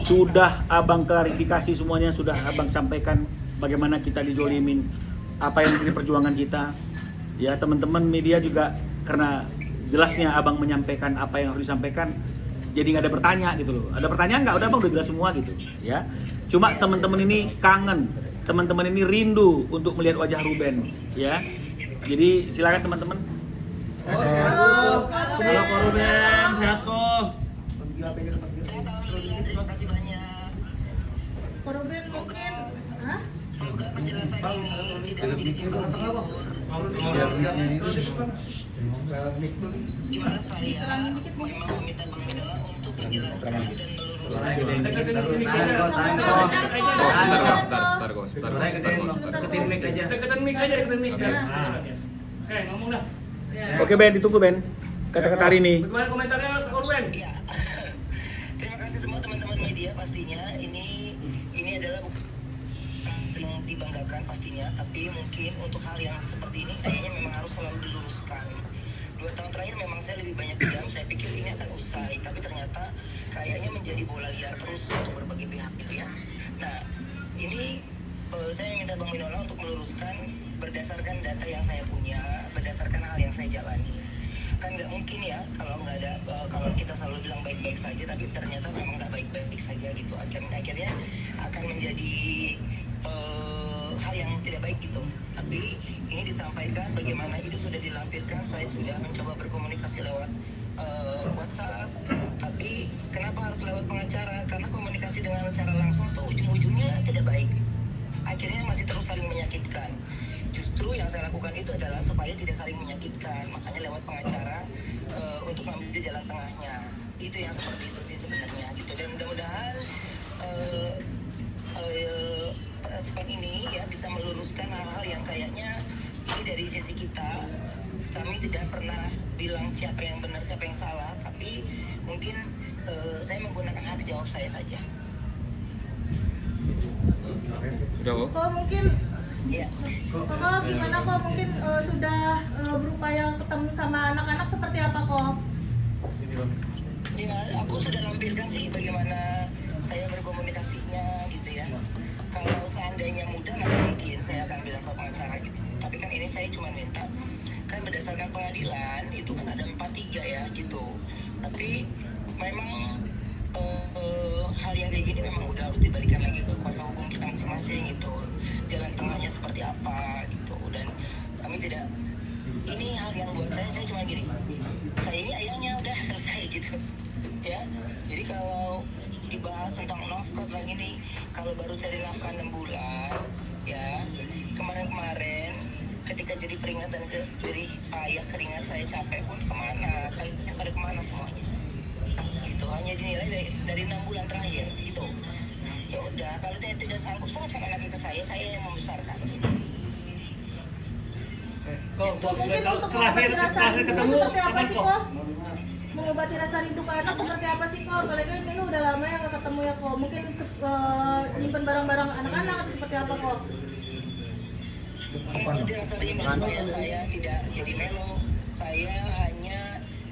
sudah abang klarifikasi semuanya, sudah abang sampaikan bagaimana kita dijolimin, apa yang menjadi perjuangan kita. Ya teman-teman media juga karena jelasnya abang menyampaikan apa yang harus disampaikan, jadi nggak ada bertanya gitu loh. Ada pertanyaan nggak? Udah abang udah jelas semua gitu. Ya. Cuma teman-teman ini kangen, teman-teman ini rindu untuk melihat wajah Ruben. Ya. Jadi silakan teman-teman. Oh, sehat kok. Semoga kok Ruben, sehat kok. Sehat alhamdulillah, terima kasih banyak. Ruben mungkin, hah? Semoga penjelasan ini tidak menjadi simpang siur. Gimana saya memang meminta Bang Minola untuk menjelaskan dan meluruskan. Deketan mic aja. Oke, ngomong dah. Oke Ben, ditunggu Ben. Kata-kata hari ini. Bagaimana komentarnya Kak Ruben? Ya. Terima kasih semua teman-teman media, pastinya ini adalah yang dibanggakan pastinya, tapi mungkin untuk hal yang seperti ini kayaknya memang harus selalu diluruskan. 2 tahun terakhir memang saya lebih banyak diam, saya pikir ini akan usai, tapi ternyata kayaknya menjadi bola liar terus untuk berbagai pihak gitu ya. Nah, ini saya minta Bang Minola untuk meluruskan berdasarkan data yang saya punya, berdasarkan hal yang saya jalani. Kan nggak mungkin ya kalau nggak ada, kalau kita selalu bilang baik-baik saja, tapi ternyata memang nggak baik-baik saja gitu. Akhirnya akan menjadi hal yang tidak baik gitu. Tapi ini disampaikan bagaimana itu sudah dilampirkan, saya sudah mencoba berkomunikasi lewat WhatsApp, tapi kenapa harus lewat pengacara? Karena komunikasi dengan secara langsung tuh ujung-ujungnya tidak baik, akhirnya masih terus saling menyakitkan. Justru yang saya lakukan itu adalah supaya tidak saling menyakitkan, makanya lewat pengacara untuk mengambil jalan tengahnya. Itu yang seperti itu sih sebenarnya gitu. Dan mudah-mudahan respon ini ya bisa meluruskan hal-hal yang kayaknya ini dari sisi kita, kami tidak pernah bilang siapa yang benar siapa yang salah, tapi mungkin saya menggunakan hak jawab saya saja. Udah kok? Kok mungkin, Ya. kok gimana kok mungkin sudah berupaya ketemu sama anak-anak seperti apa kok? Ya, aku sudah lampirkan sih bagaimana saya berkomunikasinya gitu ya. Kalau seandainya mudah nggak mungkin saya akan bilang ke pengacara gitu. Tapi kan ini saya cuma minta, kan berdasarkan pengadilan itu kan ada 4-3 ya gitu. Tapi memang hal yang kayak gini memang udah harus dibalikan lagi ke kuasa hukum kita masing-masing gitu. Jalan tengahnya seperti apa gitu. Dan kami tidak, ini hal yang buat saya cuma gini, saya ini ayahnya udah selesai gitu ya. Jadi kalau dibahas tentang nafkah lagi nih, kalau baru cari nafkah 6 bulan ya, kemarin ketika jadi peringatan ke jadi ayah, keringat saya capek pun kemana, kalian pada kemana semuanya gitu, hanya dinilai dari 6 bulan terakhir gitu. Ya udah, kalau saya tidak sanggup serahkan anaknya ke saya yang membesarkan. Kok Mungkin untuk terakhir mengobati rasa rindu ketemu seperti apa kapan sih kok? kok? Mengobati rasa rindu ke anak seperti apa sih kok? Kalau kan ini udah lama ya nggak ketemu ya kok. Mungkin nyimpen barang-barang anak-anak atau seperti apa kok? Mengobati rasa rindu supaya saya tidak jadi melo. Saya hanya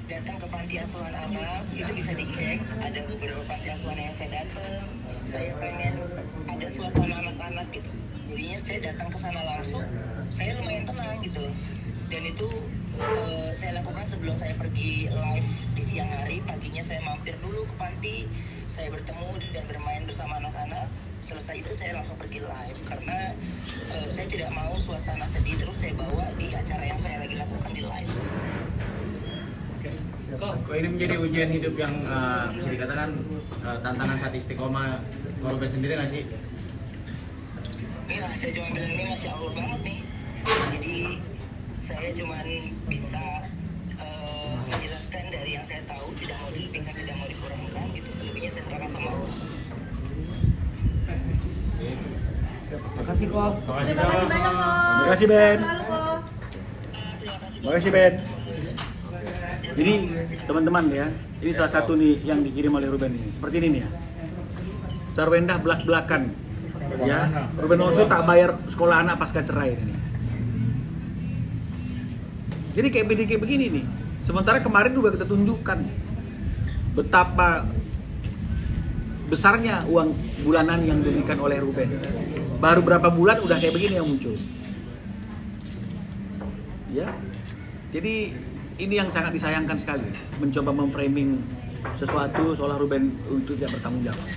datang ke panti asuhan anak, itu bisa dicek. Ada beberapa panti asuhan yang saya datang. Saya pengen ada suasana anak-anak gitu. Jadinya saya datang ke sana langsung. Saya lumayan tenang gitu. Dan itu saya lakukan sebelum saya pergi live di siang hari. Paginya saya mampir dulu ke panti, saya bertemu dan bermain bersama anak-anak. Selesai itu saya langsung pergi live karena saya tidak mau suasana sedih terus saya bawa di acara yang saya lagi lakukan di live. Kok ini menjadi ujian hidup yang bisa dikatakan tantangan saat istiqomah Ruben sendiri nggak sih? Iya, saya cuma bilang ini masya Allah banget nih. Jadi saya cuma bisa menjelaskan dari yang saya tahu, tidak mau dilebihkan, tidak mau dikurangkan gitu. Selebihnya saya serahkan sama Allah. Makasih kok. Terima kasih banyak kok. Terima kasih, Ben. Selalu kok. Makasih Ben. Jadi teman-teman ya, ini salah satu nih yang dikirim oleh Ruben ini. Seperti ini nih ya. Sarwendah belak-belakan. Ya, Ruben Onsu tak bayar sekolah anak pasca cerai ini. Jadi kayak begini nih. Sementara kemarin juga kita tunjukkan betapa besarnya uang bulanan yang diberikan oleh Ruben. Baru berapa bulan udah kayak begini yang muncul. Ya. Jadi ini yang sangat disayangkan sekali, mencoba memframing sesuatu seolah Ruben itu tidak bertanggung jawab.